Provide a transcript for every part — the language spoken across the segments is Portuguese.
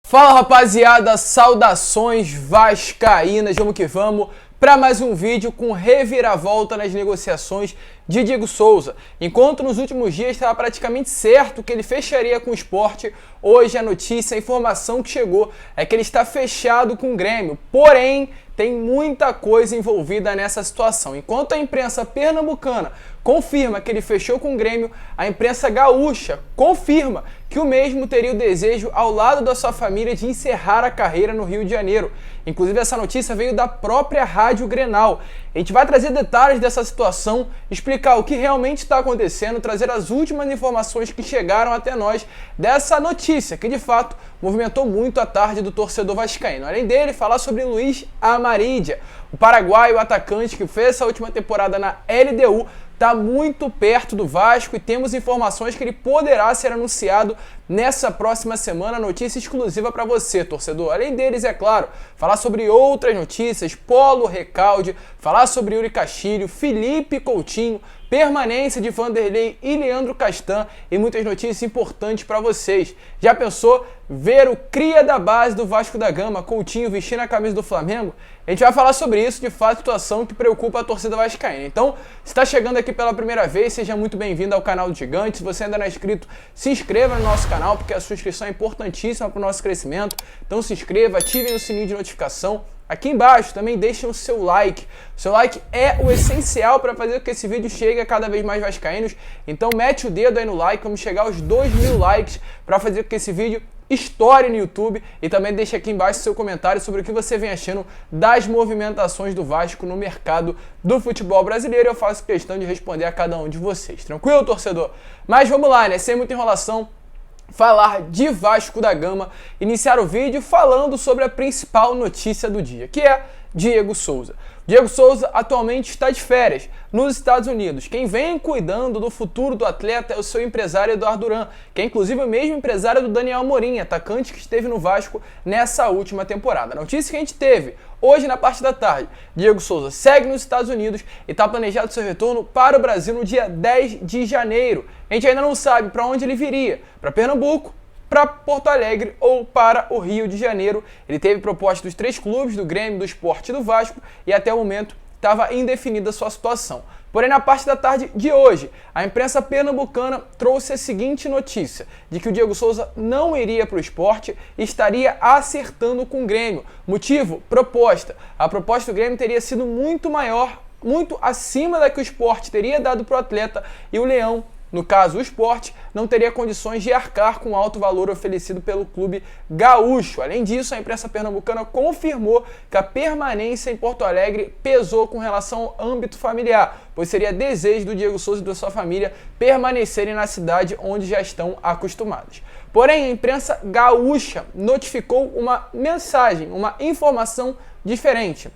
Fala rapaziada, saudações vascaínas, vamos que vamos para mais um vídeo com reviravolta nas negociações de Diego Souza. Enquanto nos últimos dias estava praticamente certo que ele fecharia com o Sport, hoje a notícia, a informação que chegou é que ele está fechado com o Grêmio, porém tem muita coisa envolvida nessa situação. Enquanto a imprensa pernambucana confirma que ele fechou com o Grêmio, a imprensa gaúcha confirma que o mesmo teria o desejo, ao lado da sua família, de encerrar a carreira no Rio de Janeiro. Inclusive, essa notícia veio da própria Rádio Grenal. A gente vai trazer detalhes dessa situação, explicar o que realmente está acontecendo, trazer as últimas informações que chegaram até nós dessa notícia, que de fato movimentou muito a tarde do torcedor vascaíno. Além dele, falar sobre Luiz Amarídia, o paraguaio atacante que fez essa última temporada na LDU, está muito perto do Vasco e temos informações que ele poderá ser anunciado nessa próxima semana, notícia exclusiva para você, torcedor. Além deles, é claro, falar sobre outras notícias, Polo Recalde, falar sobre Yuri Castilho, Felipe Coutinho, permanência de Vanderlei e Leandro Castan e muitas notícias importantes para vocês. Já pensou ver o cria da base do Vasco da Gama, Coutinho, vestindo a camisa do Flamengo? A gente vai falar sobre isso, de fato, situação que preocupa a torcida vascaína. Então, se está chegando aqui pela primeira vez, seja muito bem-vindo ao canal do Gigante. Se você ainda não é inscrito, se inscreva no nosso canal, porque a sua inscrição é importantíssima para o nosso crescimento. Então se inscreva, ativem o sininho de notificação. Aqui embaixo também deixem o seu like. O seu like é o essencial para fazer com que esse vídeo chegue a cada vez mais vascaínos. Então mete o dedo aí no like, vamos chegar aos 2.000 likes para fazer com que esse vídeo estoure no YouTube. E também deixe aqui embaixo o seu comentário sobre o que você vem achando das movimentações do Vasco no mercado do futebol brasileiro. Eu faço questão de responder a cada um de vocês. Tranquilo, torcedor? Mas vamos lá, né? Sem muita enrolação, falar de Vasco da Gama, iniciar o vídeo falando sobre a principal notícia do dia, que é Diego Souza. Diego Souza atualmente está de férias nos Estados Unidos. Quem vem cuidando do futuro do atleta é o seu empresário Eduardo Duran, que é inclusive o mesmo empresário do Daniel Amorim, atacante que esteve no Vasco nessa última temporada. A notícia que a gente teve hoje na parte da tarde: Diego Souza segue nos Estados Unidos e está planejado seu retorno para o Brasil no dia 10 de janeiro. A gente ainda não sabe para onde ele viria, para Pernambuco, para Porto Alegre ou para o Rio de Janeiro. Ele teve proposta dos 3 clubes, do Grêmio, do Sport e do Vasco, e até o momento estava indefinida a sua situação. Porém, na parte da tarde de hoje, a imprensa pernambucana trouxe a seguinte notícia, de que o Diego Souza não iria para o Sport e estaria acertando com o Grêmio. Motivo? Proposta. A proposta do Grêmio teria sido muito maior, muito acima da que o Sport teria dado para o atleta, e o Leão, no caso o Sport, não teria condições de arcar com o alto valor oferecido pelo clube gaúcho. Além disso, a imprensa pernambucana confirmou que a permanência em Porto Alegre pesou com relação ao âmbito familiar, pois seria desejo do Diego Souza e da sua família permanecerem na cidade onde já estão acostumados. Porém, a imprensa gaúcha notificou uma mensagem, uma informação diferente.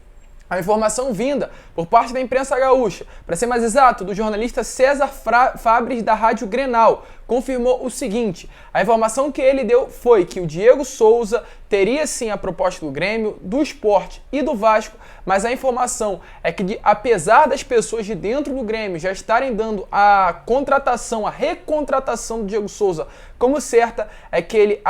A informação vinda por parte da imprensa gaúcha, para ser mais exato, do jornalista César Fabres da Rádio Grenal, confirmou o seguinte: a informação que ele deu foi que o Diego Souza teria sim a proposta do Grêmio, do Sport e do Vasco, mas a informação é que, apesar das pessoas de dentro do Grêmio já estarem dando a contratação, a recontratação do Diego Souza como certa, é que ele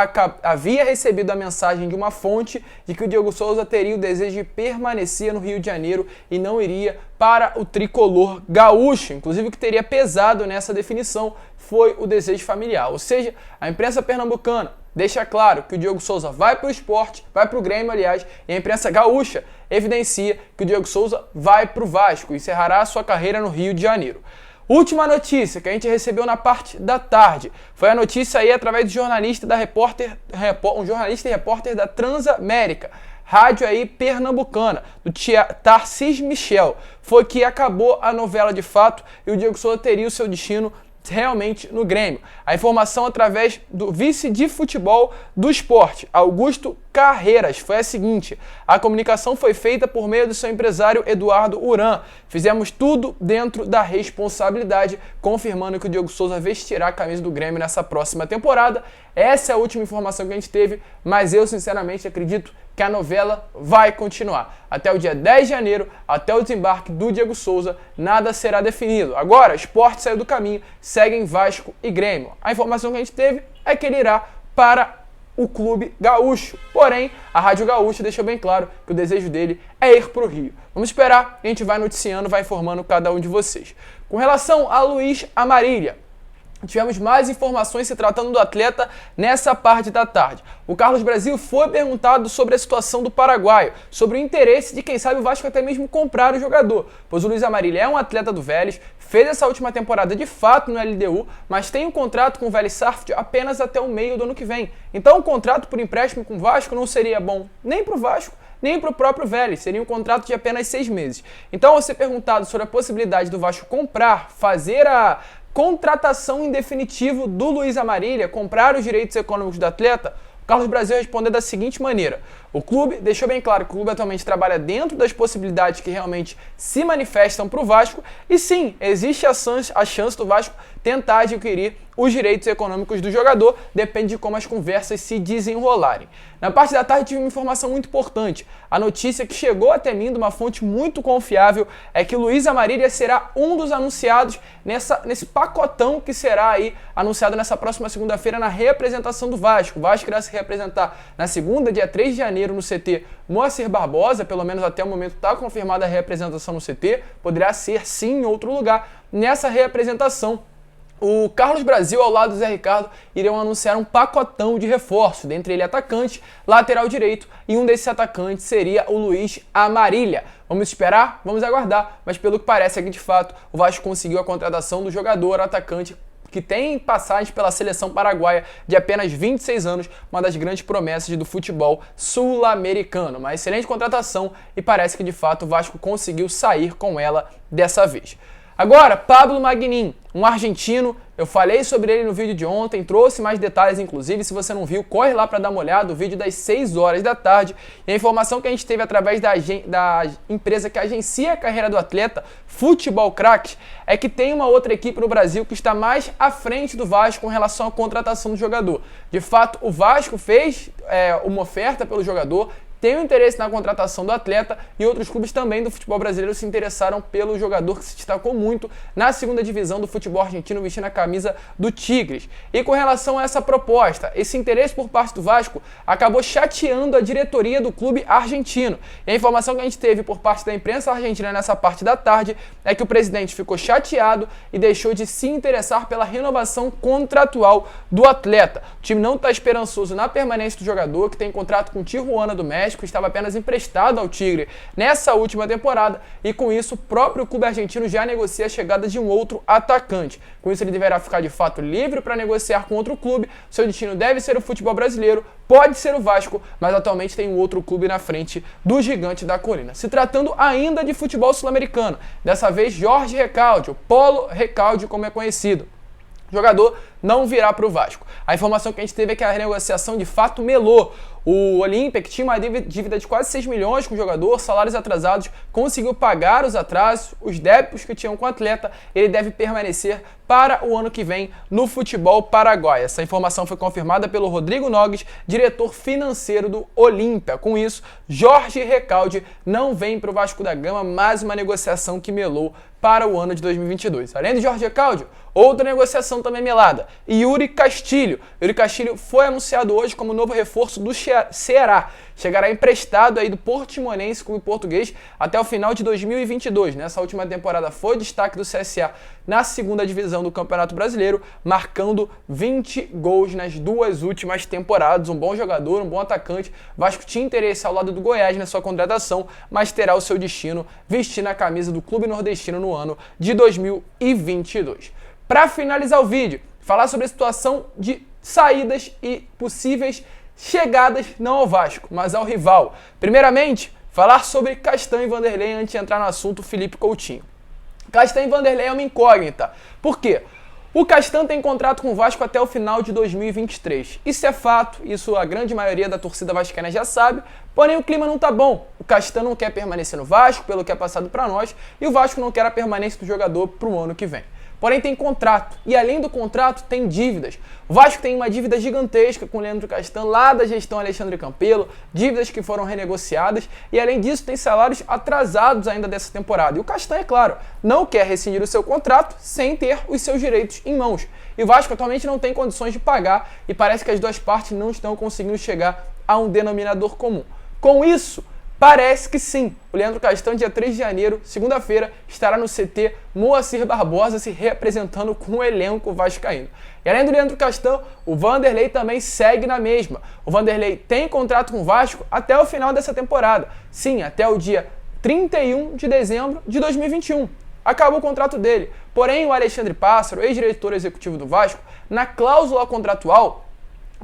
havia recebido a mensagem de uma fonte de que o Diego Souza teria o desejo de permanecer no Rio de Janeiro e não iria para o tricolor gaúcho. Inclusive, o que teria pesado nessa definição foi o desejo familiar. Ou seja, a imprensa pernambucana deixa claro que o Diego Souza vai para o Sport, vai para o Grêmio, aliás, e a imprensa gaúcha evidencia que o Diego Souza vai para o Vasco e encerrará a sua carreira no Rio de Janeiro. Última notícia que a gente recebeu na parte da tarde foi a notícia aí através do jornalista um jornalista e repórter da Transamérica, rádio aí pernambucana, do Tarcís Michel. Foi que acabou a novela de fato e o Diego Souza teria o seu destino realmente no Grêmio. A informação através do vice de futebol do Sport, Augusto Carreiras, foi a seguinte: a comunicação foi feita por meio do seu empresário Eduardo Uran. Fizemos tudo dentro da responsabilidade, confirmando que o Diego Souza vestirá a camisa do Grêmio nessa próxima temporada. Essa é a última informação que a gente teve, mas eu sinceramente acredito que a novela vai continuar. Até o dia 10 de janeiro, até o desembarque do Diego Souza, nada será definido. Agora, o Sport saiu do caminho, seguem Vasco e Grêmio. A informação que a gente teve é que ele irá para o clube gaúcho. Porém, a Rádio Gaúcha deixou bem claro que o desejo dele é ir para o Rio. Vamos esperar, a gente vai noticiando, vai informando cada um de vocês. Com relação a Luiz Amarília, tivemos mais informações se tratando do atleta nessa parte da tarde. O Carlos Brasil foi perguntado sobre a situação do paraguaio, sobre o interesse de, quem sabe, o Vasco até mesmo comprar o jogador, pois o Luiz Amarília é um atleta do Vélez, fez essa última temporada de fato no LDU, mas tem um contrato com o Vélez Sarsfield apenas até o meio do ano que vem. Então o contrato por empréstimo com o Vasco não seria bom nem para o Vasco, nem para o próprio Vélez, seria um contrato de apenas 6 meses. Então, ao ser perguntado sobre a possibilidade do Vasco comprar, fazer a contratação em definitivo do Luiz Amarília, comprar os direitos econômicos do atleta, o Carlos Brasil respondeu da seguinte maneira: o clube deixou bem claro que o clube atualmente trabalha dentro das possibilidades que realmente se manifestam para o Vasco, e sim, existe a chance do Vasco tentar adquirir os direitos econômicos do jogador, depende de como as conversas se desenrolarem. Na parte da tarde tive uma informação muito importante. A notícia que chegou até mim de uma fonte muito confiável é que o Luiz Amarília será um dos anunciados nesse pacotão que será aí anunciado nessa próxima segunda-feira na reapresentação do Vasco. O Vasco irá se reapresentar na segunda, dia 3 de janeiro, no CT Moacir Barbosa, pelo menos até o momento está confirmada a reapresentação no CT, poderá ser sim em outro lugar. Nessa reapresentação, o Carlos Brasil, ao lado do Zé Ricardo, irão anunciar um pacotão de reforço, dentre ele atacante, lateral direito, e um desses atacantes seria o Luiz Amarília. Vamos esperar? Vamos aguardar, mas pelo que parece é que de fato o Vasco conseguiu a contratação do jogador atacante que tem passagem pela seleção paraguaia de apenas 26 anos, uma das grandes promessas do futebol sul-americano. Uma excelente contratação e parece que de fato o Vasco conseguiu sair com ela dessa vez. Agora, Pablo Magnin, um argentino, eu falei sobre ele no vídeo de ontem, trouxe mais detalhes inclusive, se você não viu, corre lá para dar uma olhada, o vídeo das 6 horas da tarde, e a informação que a gente teve através da empresa que agencia a carreira do atleta, Futebol Crack, é que tem uma outra equipe no Brasil que está mais à frente do Vasco com relação à contratação do jogador. De fato, o Vasco fez uma oferta pelo jogador, tem um interesse na contratação do atleta e outros clubes também do futebol brasileiro se interessaram pelo jogador que se destacou muito na segunda divisão do futebol argentino vestindo a camisa do Tigres. E com relação a essa proposta, esse interesse por parte do Vasco acabou chateando a diretoria do clube argentino. E a informação que a gente teve por parte da imprensa argentina nessa parte da tarde é que o presidente ficou chateado e deixou de se interessar pela renovação contratual do atleta. O time não está esperançoso na permanência do jogador, que tem contrato com o Tijuana do México, estava apenas emprestado ao Tigre nessa última temporada e com isso o próprio clube argentino já negocia a chegada de um outro atacante. Com isso ele deverá ficar de fato livre para negociar com outro clube, seu destino deve ser o futebol brasileiro, pode ser o Vasco, mas atualmente tem um outro clube na frente do Gigante da Colina. Se tratando ainda de futebol sul-americano, dessa vez Jorge Recalde, o Polo Recalde como é conhecido. O jogador não virá para o Vasco. A informação que a gente teve é que a renegociação de fato melou. O Olímpia, que tinha uma dívida de quase 6 milhões com o jogador, salários atrasados, conseguiu pagar os atrasos, os débitos que tinham com o atleta, ele deve permanecer para o ano que vem no futebol paraguaio. Essa informação foi confirmada pelo Rodrigo Nogues, diretor financeiro do Olímpia. Com isso, Jorge Recalde não vem para o Vasco da Gama, mais uma negociação que melou para o ano de 2022. Além de Jorge Recalde, outra negociação também melada, Yuri Castilho. Yuri Castilho foi anunciado hoje como novo reforço do Ceará. Chegará emprestado aí do Portimonense, clube português, até o final de 2022. Nessa última temporada foi destaque do CSA na segunda divisão do Campeonato Brasileiro, marcando 20 gols nas 2 últimas temporadas. Um bom jogador, um bom atacante. Vasco tinha interesse ao lado do Goiás na sua contratação, mas terá o seu destino vestindo a camisa do clube nordestino no ano de 2022. Para finalizar o vídeo, falar sobre a situação de saídas e possíveis chegadas não ao Vasco, mas ao rival. Primeiramente, falar sobre Castan e Vanderlei antes de entrar no assunto Felipe Coutinho. Castan e Vanderlei é uma incógnita. Por quê? O Castan tem contrato com o Vasco até o final de 2023. Isso é fato, isso a grande maioria da torcida vascaína já sabe, porém o clima não tá bom. O Castan não quer permanecer no Vasco, pelo que é passado para nós, e o Vasco não quer a permanência do jogador para o ano que vem. porém tem contrato, e além do contrato tem dívidas. O Vasco tem uma dívida gigantesca com o Leandro Castan, lá da gestão Alexandre Campelo, dívidas que foram renegociadas, e além disso tem salários atrasados ainda dessa temporada. E o Castan, é claro, não quer rescindir o seu contrato sem ter os seus direitos em mãos. E o Vasco atualmente não tem condições de pagar, e parece que as duas partes não estão conseguindo chegar a um denominador comum. Com isso, parece que sim. O Leandro Castan, dia 3 de janeiro, segunda-feira, estará no CT Moacir Barbosa se representando com o elenco vascaíno. E além do Leandro Castan, o Vanderlei também segue na mesma. O Vanderlei tem contrato com o Vasco até o final dessa temporada. Sim, até o dia 31 de dezembro de 2021. Acabou o contrato dele. Porém, o Alexandre Pássaro, ex-diretor executivo do Vasco, na cláusula contratual,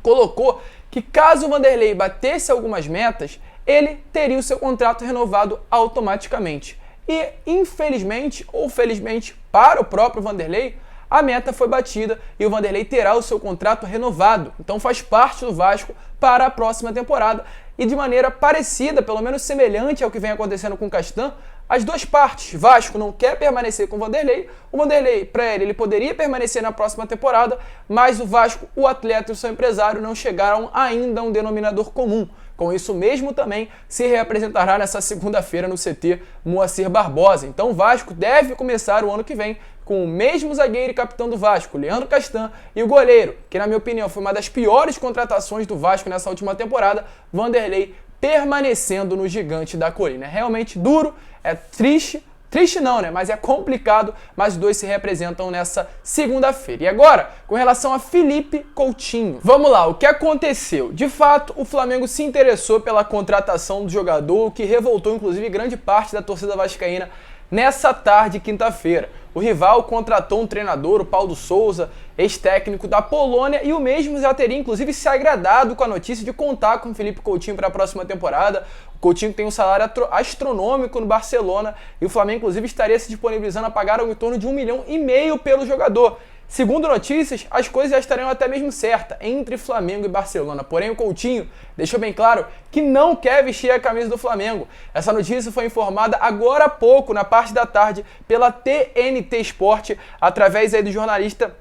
colocou que caso o Vanderlei batesse algumas metas, ele teria o seu contrato renovado automaticamente. E, infelizmente ou felizmente para o próprio Vanderlei, a meta foi batida e o Vanderlei terá o seu contrato renovado. Então faz parte do Vasco para a próxima temporada. E de maneira parecida, pelo menos semelhante ao que vem acontecendo com o Castan, as duas partes. Vasco não quer permanecer com o Vanderlei para ele poderia permanecer na próxima temporada, mas o Vasco, o atleta e o seu empresário não chegaram ainda a um denominador comum. Com isso mesmo também se reapresentará nessa segunda-feira no CT Moacir Barbosa. Então o Vasco deve começar o ano que vem com o mesmo zagueiro e capitão do Vasco, Leandro Castan, e o goleiro, que na minha opinião foi uma das piores contratações do Vasco nessa última temporada, Vanderlei, permanecendo no Gigante da Colina. É realmente duro, é triste, triste não, né? Mas é complicado, mas os dois se representam nessa segunda-feira. E agora, com relação a Felipe Coutinho. Vamos lá, o que aconteceu? De fato, o Flamengo se interessou pela contratação do jogador, o que revoltou inclusive grande parte da torcida vascaína nessa tarde, quinta-feira. O rival contratou um treinador, o Paulo Souza, ex-técnico da Polônia, e o mesmo já teria inclusive se agradado com a notícia de contar com o Felipe Coutinho para a próxima temporada. O Coutinho tem um salário astronômico no Barcelona e o Flamengo inclusive estaria se disponibilizando a pagar algo em torno de 1,5 milhão pelo jogador. Segundo notícias, as coisas já estariam até mesmo certas entre Flamengo e Barcelona. Porém, o Coutinho deixou bem claro que não quer vestir a camisa do Flamengo. Essa notícia foi informada agora há pouco, na parte da tarde, pela TNT Sport, através aí do jornalista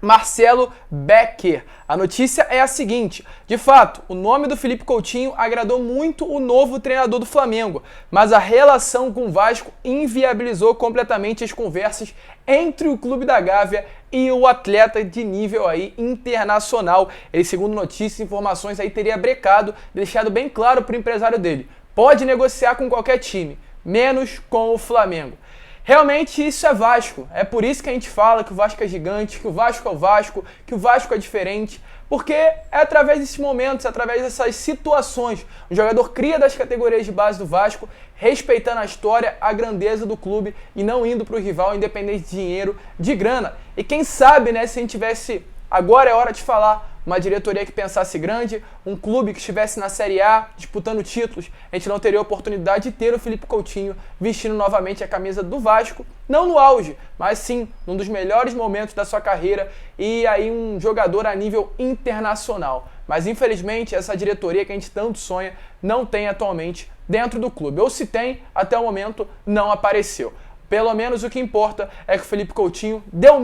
Marcelo Becker. A notícia é a seguinte: de fato, o nome do Felipe Coutinho agradou muito o novo treinador do Flamengo, mas a relação com o Vasco inviabilizou completamente as conversas entre o Clube da Gávea e o atleta de nível aí internacional. Ele, segundo notícias e informações, aí teria brecado, deixado bem claro para o empresário dele: pode negociar com qualquer time, menos com o Flamengo. Realmente isso é Vasco, é por isso que a gente fala que o Vasco é gigante, que o Vasco é o Vasco, que o Vasco é diferente, porque é através desses momentos, é através dessas situações. O jogador cria das categorias de base do Vasco, respeitando a história, a grandeza do clube e não indo para o rival independente de dinheiro, de grana. E quem sabe, né, se a gente tivesse, agora é hora de falar, uma diretoria que pensasse grande, um clube que estivesse na Série A disputando títulos, a gente não teria a oportunidade de ter o Felipe Coutinho vestindo novamente a camisa do Vasco, não no auge, mas sim num dos melhores momentos da sua carreira e aí um jogador a nível internacional. Mas infelizmente essa diretoria que a gente tanto sonha não tem atualmente dentro do clube, ou se tem, até o momento não apareceu. Pelo menos o que importa é que o Felipe Coutinho deu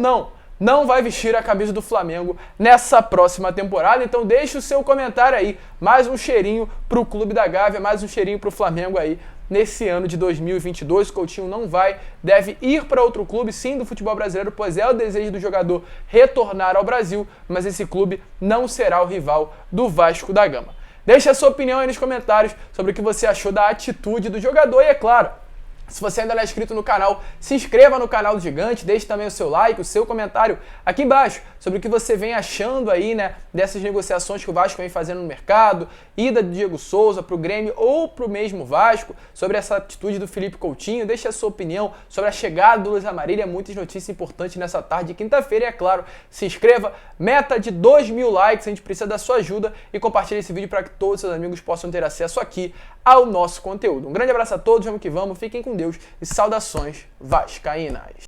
não vai vestir a camisa do Flamengo nessa próxima temporada, então deixe o seu comentário aí, mais um cheirinho pro Clube da Gávea, mais um cheirinho pro Flamengo aí nesse ano de 2022, o Coutinho não vai, deve ir para outro clube, sim, do futebol brasileiro, pois é o desejo do jogador retornar ao Brasil, mas esse clube não será o rival do Vasco da Gama. Deixe a sua opinião aí nos comentários sobre o que você achou da atitude do jogador e, é claro, se você ainda não é inscrito no canal, se inscreva no canal do Gigante, deixe também o seu like, o seu comentário aqui embaixo sobre o que você vem achando aí, né, dessas negociações que o Vasco vem fazendo no mercado, ida do Diego Souza pro Grêmio ou pro mesmo Vasco, sobre essa atitude do Felipe Coutinho, deixe a sua opinião sobre a chegada do Luiz Amarília, muitas notícias importantes nessa tarde de quinta-feira e, é claro, se inscreva, meta de 2.000 likes, a gente precisa da sua ajuda e compartilhe esse vídeo para que todos os seus amigos possam ter acesso aqui ao nosso conteúdo. Um grande abraço a todos, vamos que vamos, fiquem com Deus e saudações vascaínas.